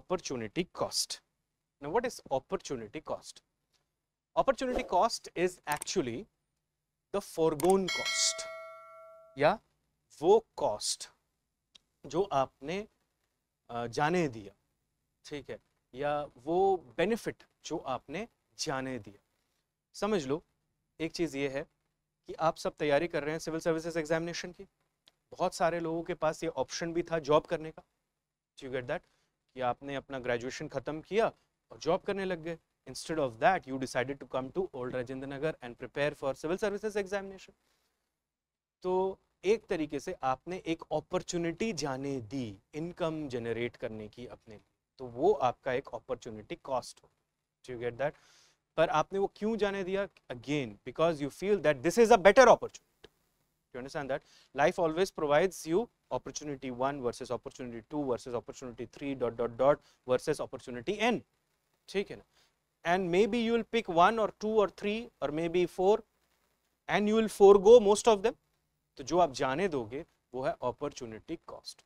opportunity cost. Now what is opportunity cost? Opportunity cost is actually the foregone cost, या वो cost जो आपने जाने दिया, ठीक है, या वो बेनिफिट जो आपने जाने दिया. समझ लो एक चीज़ ये है कि आप सब तैयारी कर रहे हैं सिविल सर्विसेज एग्जामिनेशन की. बहुत सारे लोगों के पास ये ऑप्शन भी था जॉब करने का. यू गेट दैट, कि आपने अपना ग्रेजुएशन खत्म किया और जॉब करने लग गए. Instead of that you decided to come to old Rajendra Nagar and prepare for civil services examination. तो एक तरीके से आपने एक अपॉर्चुनिटी जाने दी इनकम जनरेट करने की अपने लिए, तो वो आपका एक अपॉर्चुनिटी कॉस्ट हो. You get that. पर आपने वो क्यों जाने दिया? Again because you feel that this is a better opportunity. You understand that life always provides you opportunity 1 versus opportunity 2 versus opportunity 3 dot dot dot versus opportunity n. ठीक है ना. And maybe you will pick 1 or 2 or 3 or maybe 4 and you will forego most of them. तो जो आप जाने दोगे वो है opportunity cost.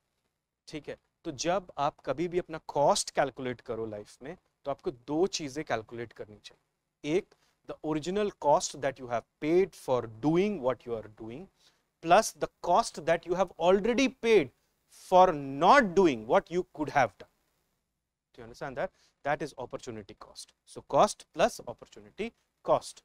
ठीक है. तो जब आप कभी भी अपना cost calculate करो लाइफ में, तो आपको दो चीजें calculate करनी चाहिए. एक, the original cost that you have paid for doing what you are doing, plus the cost that you have already paid for not doing what you could have done. Do you understand that? That is opportunity cost. So cost plus opportunity cost.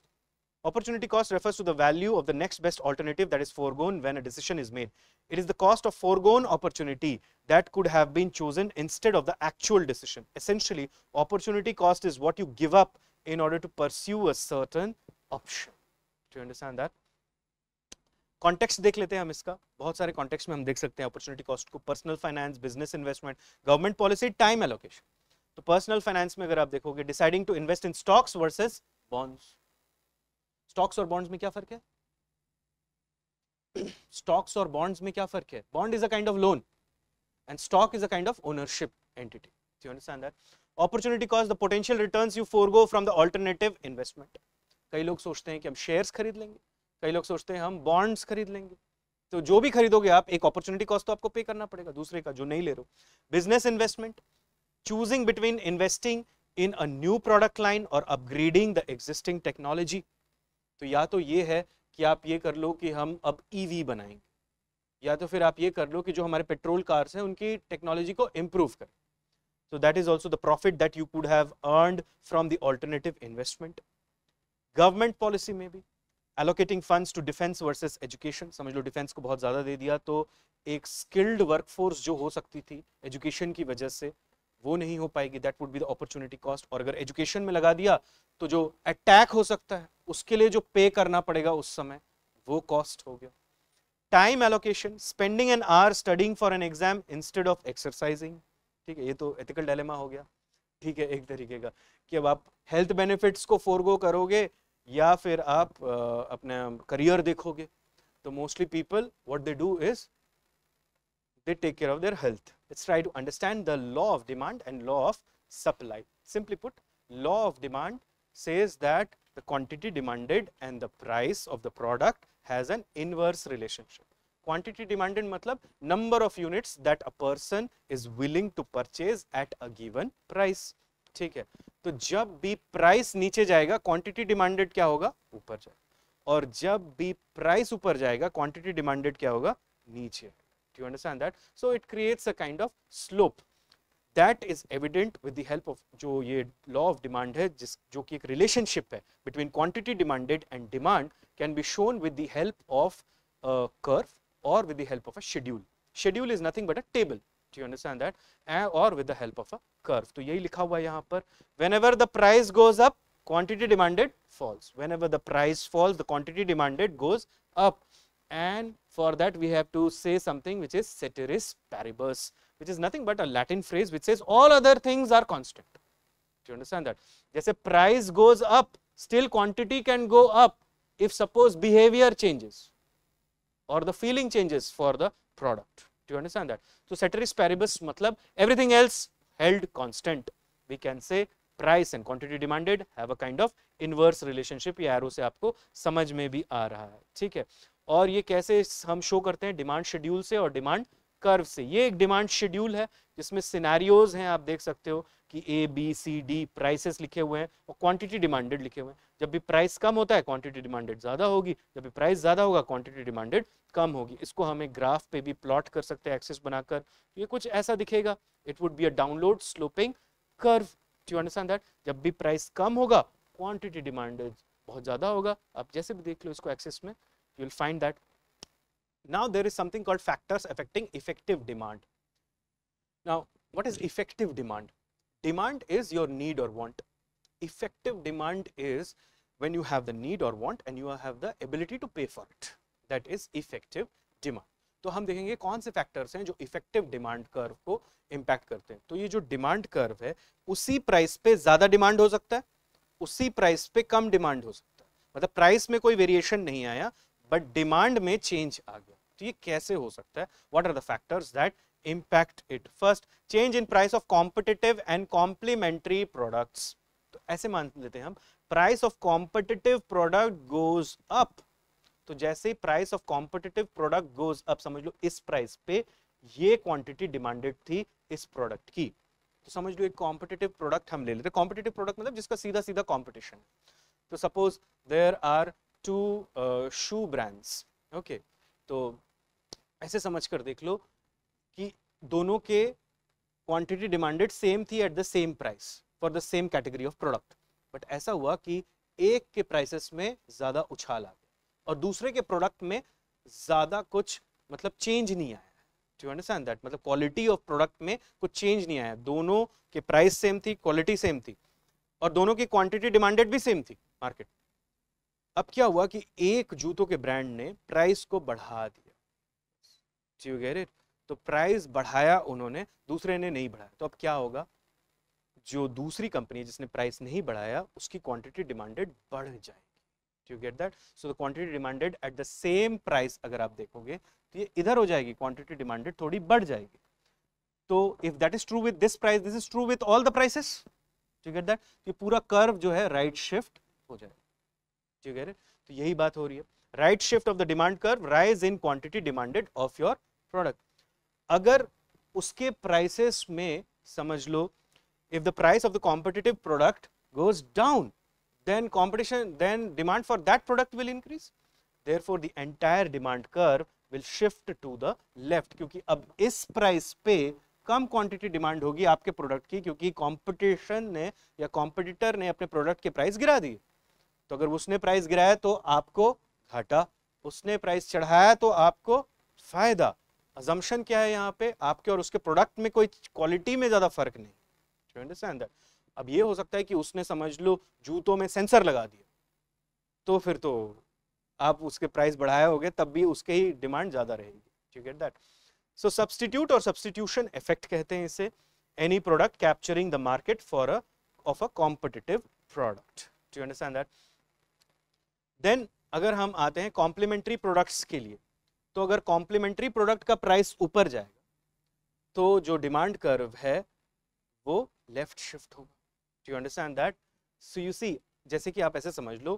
Opportunity cost refers to the value of the next best alternative that is foregone when a decision is made. It is the cost of foregone opportunity that could have been chosen instead of the actual decision. Essentially, opportunity cost is what you give up in order to pursue a certain option. Do you understand that? Context देख लेते हैं हम इसका. बहुत सारे context में हम देख सकते हैं अपॉर्चुनिटी कॉस्ट को. Personal finance, business investment, government policy, time allocation. तो पर्सनल फाइनेंस में अगर आप देखोगे, deciding to invest in stocks versus bonds. Stocks और बॉन्ड्स में क्या फर्क है? स्टॉक्स और बॉन्ड्स में क्या फर्क है? Bond is a kind of loan and stock is a kind of ownership entity. Do you understand that? Opportunity cost the potential returns you forgo from the alternative investment. कई लोग सोचते हैं कि हम शेयर्स खरीद लेंगे, कई लोग सोचते हैं हम बॉन्ड्स खरीद लेंगे. तो जो भी खरीदोगे आप, एक अपॉर्चुनिटी कॉस्ट तो आपको पे करना पड़ेगा दूसरे का जो नहीं ले रहे हो. Business investment, choosing between investing in a new product line और अपग्रेडिंग द एग्जिस्टिंग टेक्नोलॉजी. तो या तो ये है कि आप ये कर लो कि हम अब ईवी बनाएंगे, या तो फिर आप ये कर लो कि जो हमारे पेट्रोल कार्स हैं उनकी टेक्नोलॉजी को इंप्रूव करें. So that is also the profit that you could have earned from the alternative investment. Government policy में भी allocating funds to defense versus education. समझ लो डिफेंस को बहुत ज़्यादा दे दिया तो एक स्किल्ड वर्कफोर्स जो हो सकती थी एजुकेशन की वजह से वो नहीं हो पाएगी. That would be the opportunity cost. और अगर एजुकेशन में लगा दिया तो जो अटैक हो सकता है उसके लिए जो पे करना पड़ेगा उस समय वो कॉस्ट हो गया. Time allocation, spending an hour studying for an exam instead of exercising. ठीक है, ये तो एथिकल डायलेमा हो गया. ठीक है, एक तरीके का कि अब आप हेल्थ बेनिफिट्स को फोरगो करोगे या फिर आप अपना करियर देखोगे. तो mostly people what they do is they take care of their health. Let's try to understand the law of demand and law of supply. Simply put, law of demand says that the quantity demanded and the price of the product has an inverse relationship. Quantity demanded मतलब number of units that a person is willing to purchase at a given price. ठीक है, तो जब भी price नीचे जाएगा quantity demanded क्या होगा? ऊपर जाएगा. और जब भी प्राइस ऊपर जाएगा क्वांटिटी डिमांडेड क्या होगा? नीचे. Do you understand that? So it creates a kind of slope that is evident with the help of जो ये law of demand है जिस जो कि एक relationship है between quantity demanded and demand can be shown with the help of a curve or with the help of a schedule. Schedule is nothing but a table. Do you understand that? Or with the help of a curve. तो यही लिखा हुआ है यहाँ पर. Whenever the price goes up, quantity demanded falls. Whenever the price falls, the quantity demanded goes up. And for that we have to say something which is ceteris paribus, which is nothing but a Latin phrase which says all other things are constant. Do you understand that? जैसे price goes up, still quantity can go up if suppose behavior changes or the feeling changes for the product. Do you understand that? So ceteris paribus मतलब everything else held constant. We can say price and quantity demanded have a kind of inverse relationship. ये arrow से आपको समझ में भी आ रहा है. ठीक है, और ये कैसे हम शो करते हैं? डिमांड शेड्यूल से और डिमांड कर्व से। ये एक डिमांड शेड्यूल है जिसमें सिनेरियोज हैं, आप देख सकते हो कि A B C D prices लिखे हुए हैं और क्वांटिटी डिमांडेड लिखे हुए हैं। जब भी प्राइस कम होता है क्वांटिटी डिमांडेड ज्यादा होगी, जब भी प्राइस ज्यादा होगा क्वांटिटी डिमांडेड कम होगी। इसको हम एक ग्राफ पे भी प्लॉट कर सकते हैं एक्सिस बनाकर, ये कुछ ऐसा दिखेगा। It would be a download sloping curve. Do you understand that? जब भी प्राइस कम होगा क्वांटिटी डिमांडेड बहुत ज्यादा होगा। आप जैसे भी देख लो इसको एक्सिस में, you will find that. Now there is something called factors affecting effective demand. Now what is effective demand? Demand is your need or want. Effective demand is when you have the need or want and you have the ability to pay for it. That is effective demand. तो हम देखेंगे कौन से factors हैं जो effective demand curve को impact करते हैं। तो ये जो डिमांड कर्व है उसी प्राइस पे ज्यादा डिमांड हो सकता है, उसी प्राइस पे कम डिमांड हो सकता है। मतलब प्राइस में कोई वेरिएशन नहीं आया बट डिमांड में चेंज आ गया। तो ये कैसे हो सकता है? What are the factors that impact it? First, change in price of competitive and complementary products. तो ऐसे मान लेते हैं हम, price of competitive product goes up. तो जैसे ही price of competitive product goes up, समझ लो इस प्राइस पे ये क्वांटिटी डिमांडेड थी इस प्रोडक्ट की, तो समझ लो एक कॉम्पिटिटिव प्रोडक्ट हम ले लेते हैं। कॉम्पिटिटिव प्रोडक्ट मतलब जिसका सीधा सीधा कॉम्पिटिशन है। तो suppose there are two shoe brands, okay, तो ऐसे समझकर देख लो कि दोनों के क्वांटिटी डिमांडेड सेम थी at the same price for the same category of product, but ऐसा हुआ कि एक के प्राइसेस में ज्यादा उछाल आ गया और दूसरे के प्रोडक्ट में ज्यादा कुछ मतलब चेंज नहीं आया। Do you understand that? मतलब क्वालिटी ऑफ प्रोडक्ट में कुछ चेंज नहीं आया, दोनों के प्राइस सेम थी, क्वालिटी सेम थी और दोनों की क्वांटिटी डिमांडेड भी सेम थी मार्केट। अब क्या हुआ कि एक जूतों के ब्रांड ने प्राइस को बढ़ा दिया। Do you get it? तो प्राइस बढ़ाया उन्होंने, दूसरे ने नहीं बढ़ाया। तो अब क्या होगा? जो दूसरी कंपनी जिसने प्राइस नहीं बढ़ाया उसकी क्वांटिटी डिमांडेड बढ़ जाएगी। Do you get that? So the quantity demanded at the same price अगर आप देखोगे तो ये इधर हो जाएगी, क्वांटिटी डिमांडेड थोड़ी बढ़ जाएगी। तो if that is true with this price, this is true with all the prices. Do you get that? ये पूरा कर्व जो है राइट शिफ्ट हो जाएगा। Do you get it? तो यही बात हो रही है, right shift of the demand curve, rise in quantity demanded of your product. अगर उसके प्राइसेस में समझ लो, if the price of the competitive product goes down, then competition, then demand for that product will increase. Therefore the entire demand curve will shift to the left, क्योंकि अब इस price पे कम quantity demand होगी आपके product की, क्योंकि competition ने या कॉम्पिटिटर ने अपने प्रोडक्ट के प्राइस गिरा दिए। तो अगर उसने प्राइस गिराया तो आपको घाटा, उसने प्राइस चढ़ाया तो आपको फायदा। अजम्पशन क्या है यहाँ पे? आपके और उसके प्रोडक्ट में कोई क्वालिटी में ज्यादा फर्क नहीं। You understand that? अब ये हो सकता है कि उसने समझ लो जूतों में सेंसर लगा दिया, तो फिर तो आप उसके प्राइस बढ़ाए होगे तब भी उसके ही डिमांड ज्यादा रहेगी। You get that? So substitute और substitution effect कहते हैं इसे। Any product capturing the market for a competitive product. Do you understand that? Then अगर हम आते हैं कॉम्प्लीमेंट्री प्रोडक्ट्स के लिए, तो अगर कॉम्प्लीमेंट्री प्रोडक्ट का प्राइस ऊपर जाएगा तो जो डिमांड कर्व है वो लेफ्ट शिफ्ट होगा। Do you understand that? So you see, जैसे कि आप ऐसे समझ लो,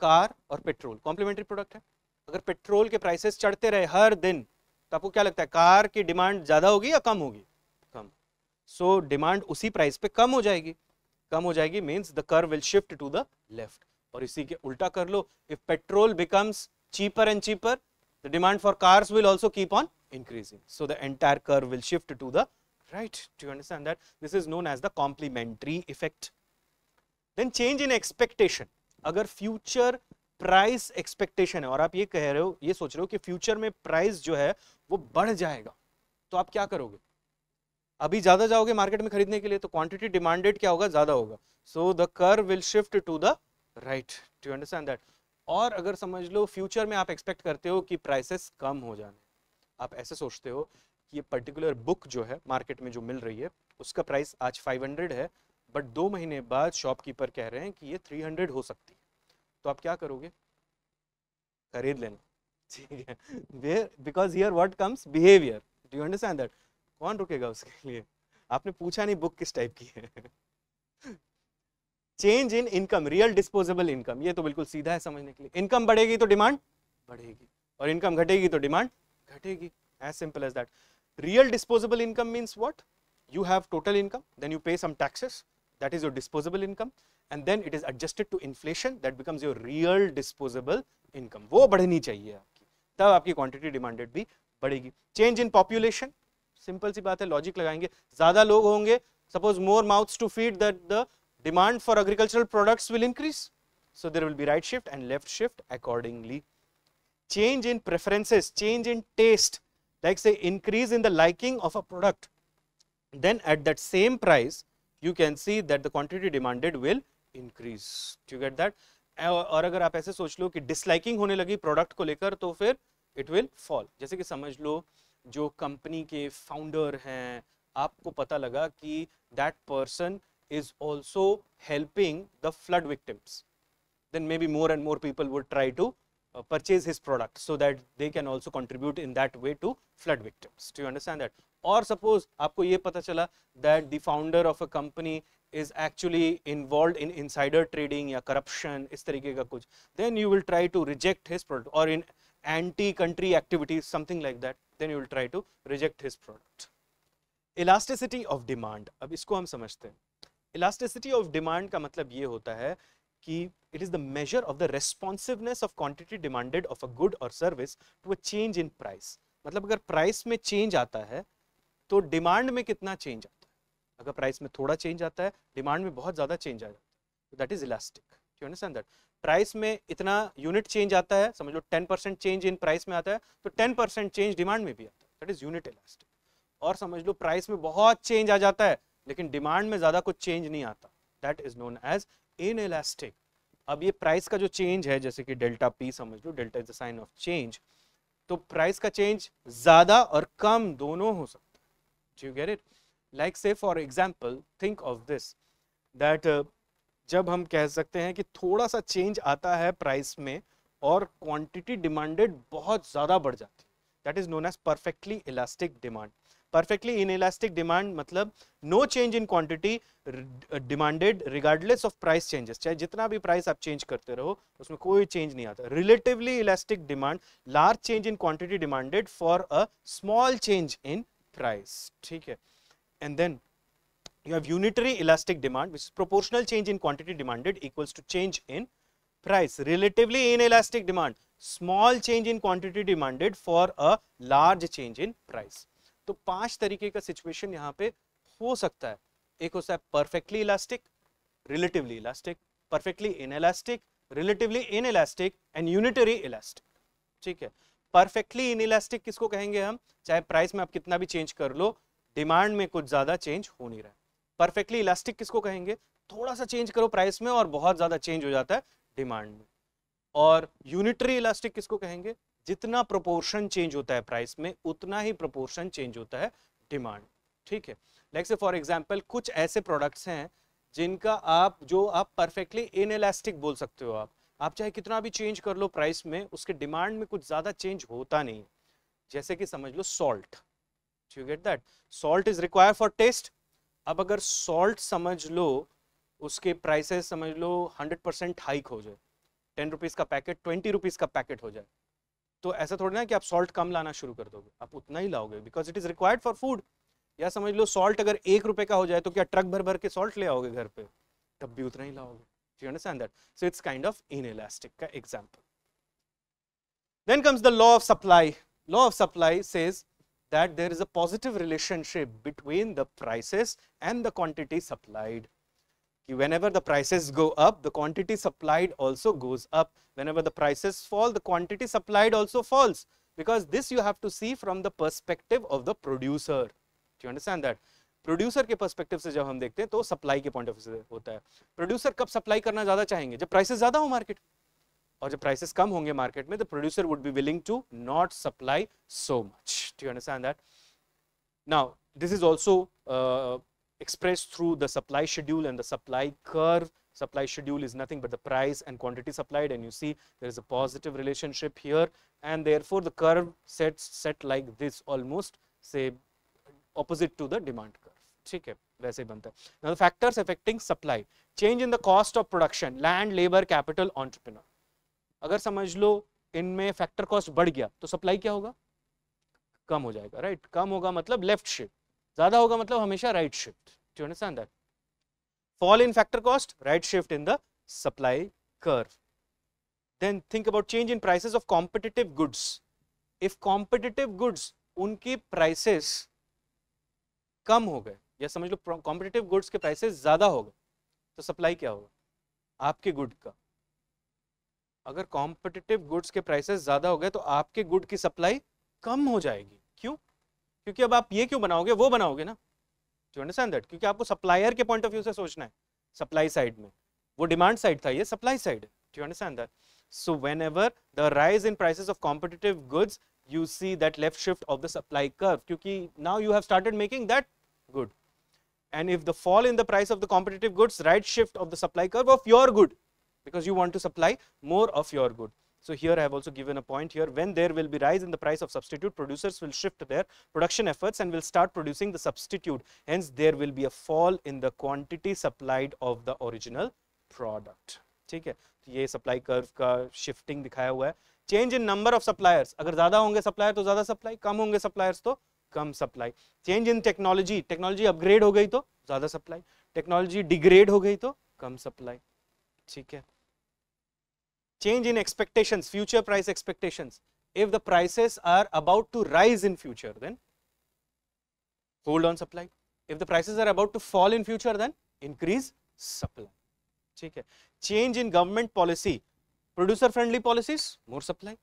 कार और पेट्रोल कॉम्प्लीमेंट्री प्रोडक्ट है। अगर पेट्रोल के प्राइसेस चढ़ते रहे हर दिन तो आपको क्या लगता है, कार की डिमांड ज्यादा होगी या कम होगी? कम। सो डिमांड उसी प्राइस पे कम हो जाएगी। कम हो जाएगी means the curve will shift to the left. और इसी के उल्टा कर लो, if petrol becomes cheaper and cheaper, the demand for cars will also keep on increasing. So the entire curve will shift to the right. Do you understand that? This is known as the complementary effect. Then change in expectation. अगर future price expectation है और आप ये कह रहे हो, ये सोच रहे हो कि future में price जो है वो बढ़ जाएगा, तो आप क्या करोगे? अभी ज्यादा जाओगे मार्केट में खरीदने के लिए, तो क्वांटिटी डिमांडेड क्या होगा? ज्यादा होगा। So the curve will shift to the right. Do you understand that? और अगर समझ लो फ्यूचर में आप एक्सपेक्ट करते हो कि प्राइसेस कम हो जाने, आप ऐसे सोचते हो कि ये पर्टिकुलर बुक जो है मार्केट में जो मिल रही है उसका प्राइस आज 500 है, बट 2 महीने बाद शॉपकीपर कह रहे हैं कि ये 300 हो सकती है, तो आप क्या करोगे? खरीद लेना। ठीक है, because here what comes behaviour. Do you understand that? कौन रुकेगा उसके लिए? आपने पूछा नहीं बुक किस टाइप की है। Change in income, real disposable income, ये तो बिल्कुल सीधा है समझने के लिए। इनकम बढ़ेगी तो डिमांड बढ़ेगी और इनकम घटेगी तो डिमांड घटेगी, as simple as that. Real disposable income means what? You have total income, then you pay some taxes, that is your disposable income, and then it is adjusted to inflation, that becomes your real disposable income. वो बढ़नी चाहिए आपकी, तब आपकी quantity demanded भी बढ़ेगी. Change in population, simple सी बात है, लॉजिक लगाएंगे, ज्यादा लोग होंगे, suppose more mouths to feed, that the demand for agricultural products will increase, so there will be right shift and left shift accordingly. Change in preferences, change in taste, like say increase in the liking of a product, then at that same price you can see that the quantity demanded will increase. Do you get that? और अगर आप ऐसे सोच लो कि disliking होने लगी product को लेकर तो फिर इट विल फॉल. जैसे कि समझ लो जो कंपनी के फाउंडर हैं, आपको पता लगा कि that person is also helping the flood victims, then maybe more and more people would try to purchase his product so that they can also contribute in that way to flood victims. Do you understand that? Or suppose आपको ये पता चला that the founder of a company is actually involved in insider trading या corruption, इस तरीके का कुछ, then you will try to reject his product, or in anti-country activities, something like that, then you will try to reject his product. Elasticity of demand, अब इसको हम समझते हैं. Elasticity of demand का मतलब ये होता है कि it is the measure of the responsiveness of quantity demanded of a good or service to a change in price. मतलब अगर प्राइस में चेंज आता है तो डिमांड में कितना चेंज आता है. अगर प्राइस में थोड़ा चेंज आता है, डिमांड में बहुत ज्यादा चेंज आ जाता है, that is elastic. You understand that? Price में इतना यूनिट चेंज आता है, समझ लो 10% चेंज इन प्राइस में आता है तो 10% चेंज डिमांड में भी आता है, दैट इज यूनिट इलास्टिक. और समझ लो प्राइस में बहुत चेंज आ जाता है लेकिन डिमांड में ज्यादा कुछ चेंज नहीं आता, that is known as inelastic. अब ये प्राइस का जो चेंज है, जैसे कि डेल्टा पी समझ लो, delta is the sign of change, तो प्राइस का चेंज ज्यादा और कम दोनों हो सकता है. You get it? Like say for example think of this that जब हम कह सकते हैं कि थोड़ा सा चेंज आता है प्राइस में और क्वांटिटी डिमांडेड बहुत ज्यादा बढ़ जाती है, that is known as perfectly elastic demand. Perfectly inelastic demand मतलब no change in quantity demanded regardless of price changes. चाहे जितना भी प्राइस आप चेंज करते रहो उसमें कोई चेंज नहीं आता. Relatively elastic demand, large change in quantity demanded for a small change in price. ठीक है. And then you have unitary elastic demand, which is proportional change in quantity demanded equals to change in price. Relatively inelastic demand, small change in quantity demanded for a large change in price. तो 5 तरीके का situation यहाँ पे हो सकता है. एक होता है perfectly elastic, relatively elastic, perfectly inelastic, relatively inelastic and unitary elastic. ठीक है. परफेक्टली इनइलास्टिक किसको कहेंगे हम? चाहे प्राइस में आप कितना भी चेंज कर लो, डिमांड में कुछ ज्यादा चेंज हो नहीं रहा है. परफेक्टली इलास्टिक किसको कहेंगे? थोड़ा सा चेंज करो प्राइस में और बहुत ज्यादा चेंज हो जाता है डिमांड में. और यूनिटरी इलास्टिक किसको कहेंगे? जितना प्रोपोर्शन चेंज होता है प्राइस में उतना ही प्रोपोर्शन चेंज होता है डिमांड. ठीक है. लाइक से फॉर एग्जांपल कुछ ऐसे प्रोडक्ट्स हैं जिनका आप परफेक्टली इनइलास्टिक बोल सकते हो. आप चाहे कितना भी चेंज कर लो प्राइस में, उसके डिमांड में कुछ ज्यादा चेंज होता नहीं. जैसे कि समझ लो salt. You get that? Salt is required for taste. अब अगर सॉल्ट समझ लो उसके प्राइसेस समझ लो 100% हाइक हो जाए, 10 रुपीज का पैकेट 20 रुपीज का पैकेट हो जाए, तो ऐसा थोड़ा ना कि आप सॉल्ट कम लाना शुरू कर दोगे, आप उतना ही लाओगे because it is required for food. या समझ लो सॉल्ट अगर 1 रुपए का हो जाए तो क्या ट्रक भर भर के सॉल्ट ले आओगे घर पे? तब भी उतना ही लाओगे. You understand that? So it's kind of inelastic का example. Then comes the law of supply. Law of supply says that there is a positive relationship between the prices and the quantity supplied. Whenever the prices go up, the quantity supplied also goes up. Whenever the prices fall, the quantity supplied also falls, because this you have to see from the perspective of the producer. Do you understand that? Producer के perspective से जब हम देखते हैं तो supply के point of view से होता है. Producer कब supply करना ज़्यादा चाहेंगे? जब prices ज़्यादा हो market, और जब prices कम होंगे market में, the producer would be willing to not supply so much. Do you understand that? Now, this is also expressed through the supply schedule and the supply curve. Supply schedule is nothing but the price and quantity supplied, and you see there is a positive relationship here, and therefore the curve set like this, almost say opposite to the demand curve. ठीक है, वैसे ही बनता है. Now the factors affecting supply: change in the cost of production, land, labor, capital, entrepreneur. अगर समझ लो इनमें factor cost बढ़ गया तो सप्लाई क्या होगा? कम हो जाएगा, राइट? कम होगा मतलब लेफ्ट शिफ्ट, ज्यादा होगा मतलब हमेशा right shift. Do you understand that? Fall in factor cost, right shift in the supply curve. Then think about change in prices of competitive goods. If competitive goods, उनकी prices कम हो गए, या समझ लो competitive goods के prices ज्यादा हो गए, तो supply क्या होगा आपके good का? अगर competitive goods के prices ज्यादा हो गए तो आपके good की supply कम हो जाएगी. क्यों? क्योंकि अब आप ये क्यों बनाओगे, वो बनाओगे ना. Do you understand that? क्योंकि आपको सप्लायर के पॉइंट ऑफ व्यू से सोचना है. सप्लाई साइड में वो डिमांड साइड था, ये सप्लाई साइड है. Do you understand that? So whenever the rise in prices of competitive goods, you see that left shift of the supply curve, क्योंकि now you have started making that good. And if the fall in the price of the competitive goods, right shift of the supply curve of your good, because you want to supply more of your good. So here I have also given a point here. When there will be rise in the price of substitute, producers will shift their production efforts and will start producing the substitute. Hence there will be a fall in the quantity supplied of the original product. ठीक है, ये supply curve का shifting दिखाया हुआ है. Change in number of suppliers, अगर ज्यादा होंगे सप्लायर तो ज्यादा सप्लाई, कम होंगे सप्लायर्स तो कम supply. Change in technology, technology upgrade हो गई तो ज्यादा सप्लाई, टेक्नोलॉजी डिग्रेड हो गई तो कम सप्लाई. ठीक है. Change in expectations, future price expectations. If the prices are about to rise in future, then hold on supply. If the prices are about to fall in future, then increase supply. ठीक है. Change in government policy. Producer friendly policies, more supply.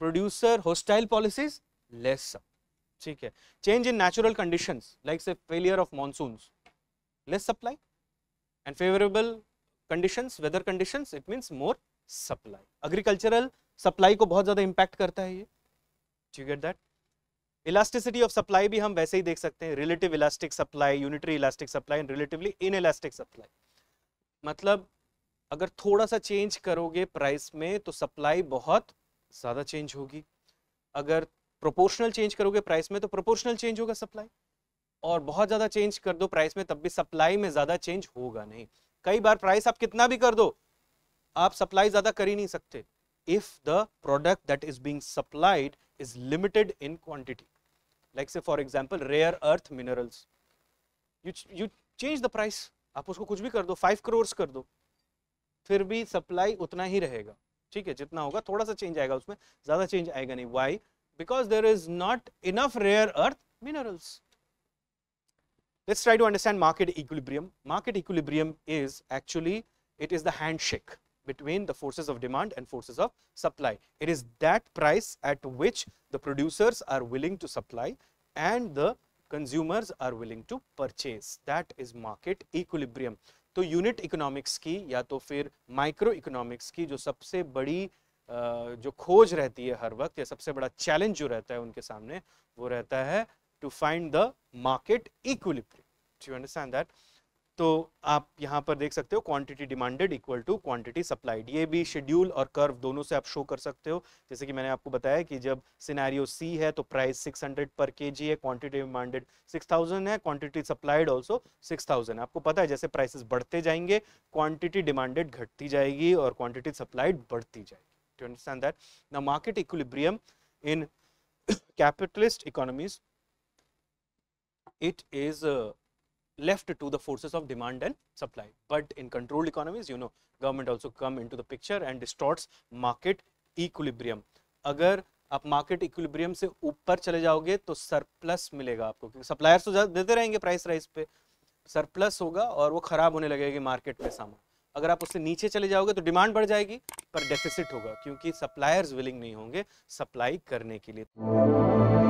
Producer hostile policies, less supply. ठीक है. Change in natural conditions, like say failure of monsoons, less supply. And favorable conditions, weather conditions, it means more supply. Agricultural supply को बहुत ज्यादा impact करता है ये. Do you get that? Elasticity of supply भी हम वैसे ही देख सकते हैं. Relative elastic supply, unitary elastic supply and relatively inelastic supply. मतलब अगर थोड़ा सा चेंज करोगे प्राइस में तो सप्लाई बहुत ज्यादा चेंज होगी. अगर प्रोपोर्शनल चेंज करोगे प्राइस में तो प्रोपोर्शनल चेंज होगा सप्लाई. और बहुत ज्यादा चेंज कर दो प्राइस में तब भी सप्लाई में ज्यादा चेंज होगा नहीं. कई बार प्राइस आप कितना भी कर दो, आप सप्लाई ज्यादा कर ही नहीं सकते. If the product that is being supplied is limited in quantity, like say for example rare earth minerals, you change the price, आप उसको कुछ भी कर दो, 5 करोड़ कर दो, फिर भी सप्लाई उतना ही रहेगा. ठीक है, जितना होगा, थोड़ा सा चेंज आएगा उसमें, ज्यादा चेंज आएगा नहीं. Why? Because there is not enough rare earth minerals. Let's try to understand market equilibrium. Market equilibrium is actually, it is the handshake between the forces of demand and forces of supply. It is that price at which the producers are willing to supply and the consumers are willing to purchase. That is market equilibrium. तो unit economics की या तो फिर micro economics की जो सबसे बड़ी जो खोज रहती है हर वक्त, या सबसे बड़ा चैलेंज जो रहता है उनके सामने, वो रहता है to find the market equilibrium. Do you understand that? तो आप यहाँ पर देख सकते हो quantity demanded equal to quantity supplied. ये भी शेड्यूल और कर्व दोनों से आप शो कर सकते हो. जैसे कि मैंने आपको बताया कि जब सिनेरियो सी है तो प्राइस 600 पर केजी है, क्वांटिटी डिमांडेड 6000 है, क्वांटिटी सप्लाइड ऑल्सो 6000. आपको पता है जैसे प्राइसेस बढ़ते जाएंगे क्वांटिटी डिमांडेड घटती जाएगी और क्वांटिटी सप्लाइड बढ़ती जाएगी. Do you understand that? Now market equilibrium in capitalist economies, it is left to the forces of demand and supply, but in controlled economies, you know, government also come into the picture and distorts market equilibrium. अगर आप market equilibrium से ऊपर चले जाओगे तो surplus मिलेगा आपको, क्योंकि सप्लायर्स तो देते रहेंगे प्राइस राइज पे, सरप्लस होगा और वो खराब होने लगेगी मार्केट में सामान. अगर आप उससे नीचे चले जाओगे तो डिमांड बढ़ जाएगी पर डेफिसिट होगा, क्योंकि सप्लायर्स विलिंग नहीं होंगे सप्लाई करने के लिए.